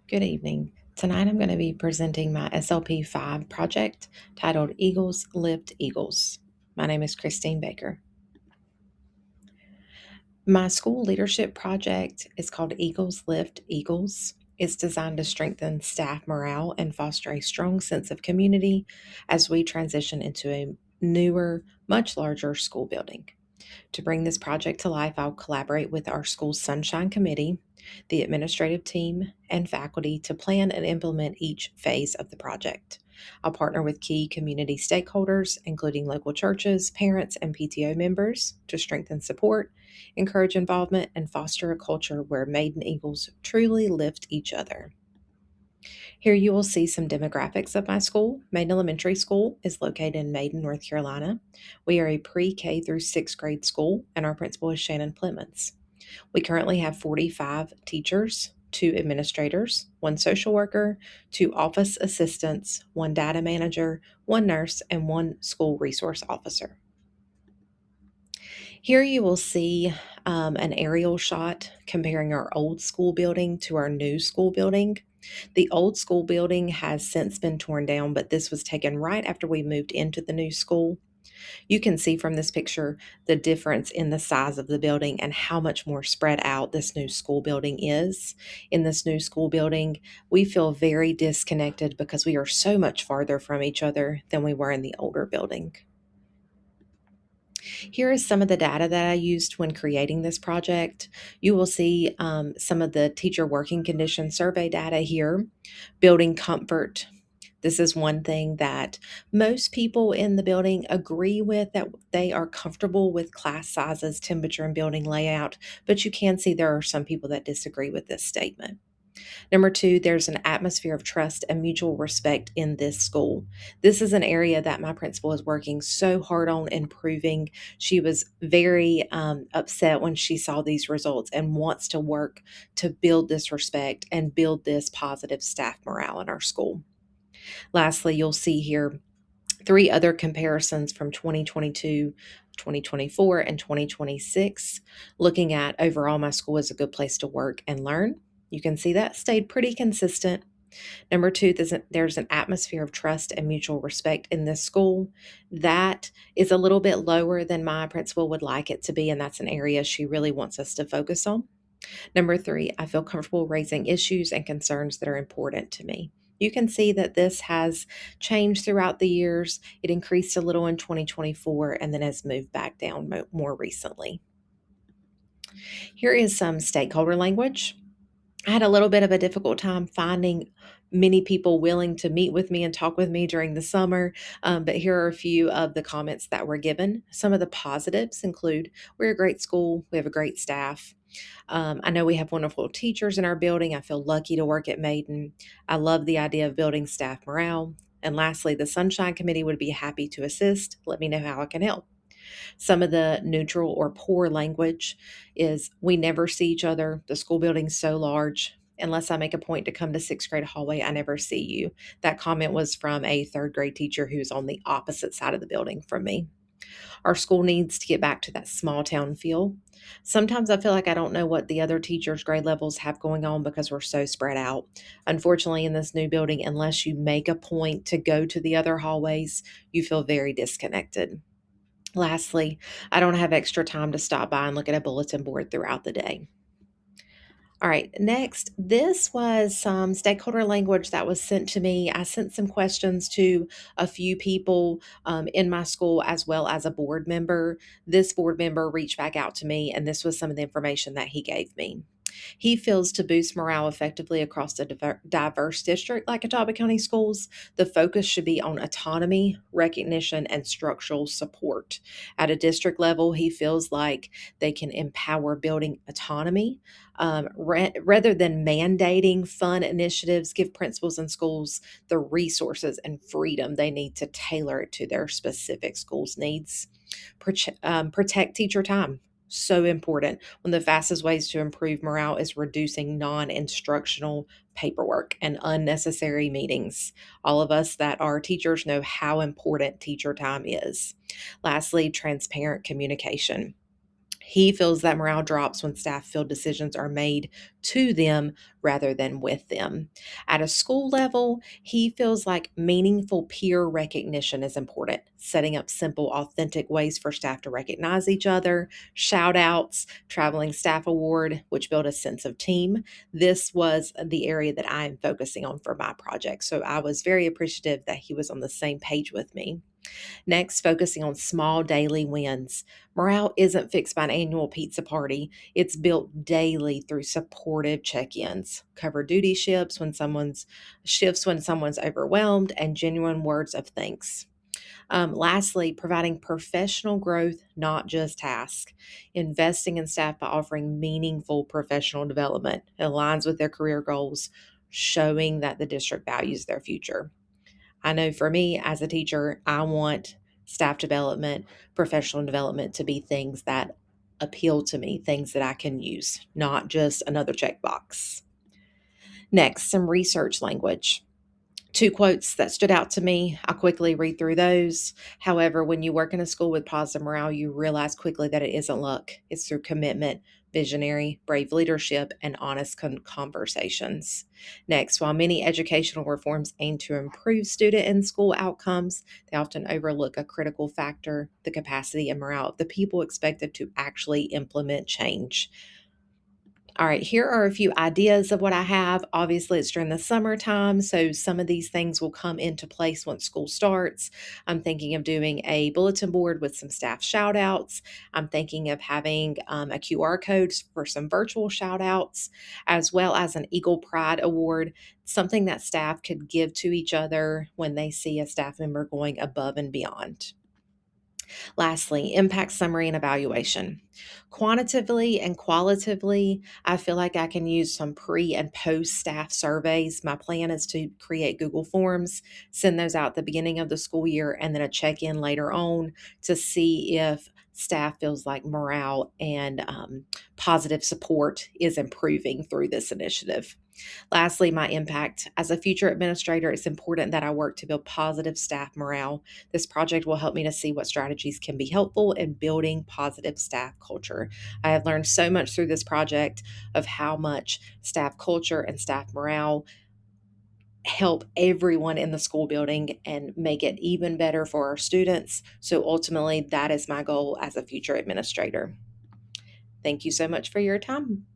Good evening. Tonight I'm going to be presenting my SLP 5 project titled Eagles Lift Eagles. My name is Christine Baker. My school leadership project is called Eagles Lift Eagles. It's designed to strengthen staff morale and foster a strong sense of community as we transition into a newer, much larger school building. To bring this project to life, I'll collaborate with our school's Sunshine Committee, the administrative team, and faculty to plan and implement each phase of the project. I'll partner with key community stakeholders, including local churches, parents, and PTO members, to strengthen support, encourage involvement, and foster a culture where Maiden Eagles truly lift each other. Here you will see some demographics of my school. Maiden Elementary School is located in Maiden, North Carolina. We are a pre-K through 6th grade school, and our principal is Shannon Plemons. We currently have 45 teachers, 2 administrators, 1 social worker, 2 office assistants, 1 data manager, 1 nurse, and 1 school resource officer. Here you will see an aerial shot comparing our old school building to our new school building. The old school building has since been torn down, but this was taken right after we moved into the new school. You can see from this picture the difference in the size of the building and how much more spread out this new school building is. In this new school building, we feel very disconnected because we are so much farther from each other than we were in the older building. Here is some of the data that I used when creating this project. You will see some of the teacher working condition survey data here. Building comfort. This is one thing that most people in the building agree with, that they are comfortable with class sizes, temperature, and building layout, but you can see there are some people that disagree with this statement. Number 2, there's an atmosphere of trust and mutual respect in this school. This is an area that my principal is working so hard on improving. She was very upset when she saw these results and wants to work to build this respect and build this positive staff morale in our school. Lastly, you'll see here 3 other comparisons from 2022, 2024, and 2026. Looking at overall, my school is a good place to work and learn. You can see that stayed pretty consistent. Number 2, there's an atmosphere of trust and mutual respect in this school. That is a little bit lower than my principal would like it to be, and that's an area she really wants us to focus on. Number 3, I feel comfortable raising issues and concerns that are important to me. You can see that this has changed throughout the years. It increased a little in 2024 and then has moved back down more recently. Here is some stakeholder language. I had a little bit of a difficult time finding many people willing to meet with me and talk with me during the summer, but here are a few of the comments that were given. Some of the positives include we're a great school, we have a great staff. I know we have wonderful teachers in our building. I feel lucky to work at Maiden. I love the idea of building staff morale. And lastly, the Sunshine Committee would be happy to assist. Let me know how I can help. Some of the neutral or poor language is we never see each other. The school building's so large. Unless I make a point to come to 6th grade hallway, I never see you. That comment was from a 3rd grade teacher who's on the opposite side of the building from me. Our school needs to get back to that small town feel. Sometimes I feel like I don't know what the other teachers' grade levels have going on because we're so spread out. Unfortunately, in this new building, unless you make a point to go to the other hallways, you feel very disconnected. Lastly, I don't have extra time to stop by and look at a bulletin board throughout the day. All right, next, this was some stakeholder language that was sent to me. I sent some questions to a few people in my school as well as a board member. This board member reached back out to me, and this was some of the information that he gave me. He feels to boost morale effectively across a diverse district like Catawba County Schools, the focus should be on autonomy, recognition, and structural support. At a district level, he feels like they can empower building autonomy rather than mandating fun initiatives, give principals and schools the resources and freedom they need to tailor it to their specific school's needs. Protect teacher time. So important. One of the fastest ways to improve morale is reducing non instructional paperwork and unnecessary meetings. All of us that are teachers know how important teacher time is. Lastly, transparent communication. He feels that morale drops when staff feel decisions are made to them rather than with them. At a school level, he feels like meaningful peer recognition is important, setting up simple, authentic ways for staff to recognize each other, shout outs, traveling staff award, which build a sense of team. This was the area that I am focusing on for my project. So I was very appreciative that he was on the same page with me. Next, focusing on small daily wins. Morale isn't fixed by an annual pizza party. It's built daily through supportive check-ins, cover duty shifts when someone's overwhelmed, and genuine words of thanks. Lastly, providing professional growth, not just tasks. Investing in staff by offering meaningful professional development aligns with their career goals, showing that the district values their future. I know for me as a teacher, I want staff development, professional development to be things that appeal to me, things that I can use, not just another checkbox. Next, some research language. Two quotes that stood out to me. I quickly read through those. However, when you work in a school with positive morale, you realize quickly that it isn't luck. It's through commitment, visionary, brave leadership, and honest conversations. Next, while many educational reforms aim to improve student and school outcomes, they often overlook a critical factor: the capacity and morale of the people expected to actually implement change. All right, here are a few ideas of what I have. Obviously, it's during the summertime, so some of these things will come into place once school starts. I'm thinking of doing a bulletin board with some staff shout outs. I'm thinking of having a QR code for some virtual shout outs, as well as an Eagle Pride Award, something that staff could give to each other when they see a staff member going above and beyond. Lastly, impact summary and evaluation. Quantitatively and qualitatively, I feel like I can use some pre and post staff surveys. My plan is to create Google Forms, send those out at the beginning of the school year, and then a check in later on to see if staff feels like morale and positive support is improving through this initiative. Lastly, my impact. As a future administrator, it's important that I work to build positive staff morale. This project will help me to see what strategies can be helpful in building positive staff culture. I have learned so much through this project of how much staff culture and staff morale help everyone in the school building and make it even better for our students. So ultimately, that is my goal as a future administrator. Thank you so much for your time.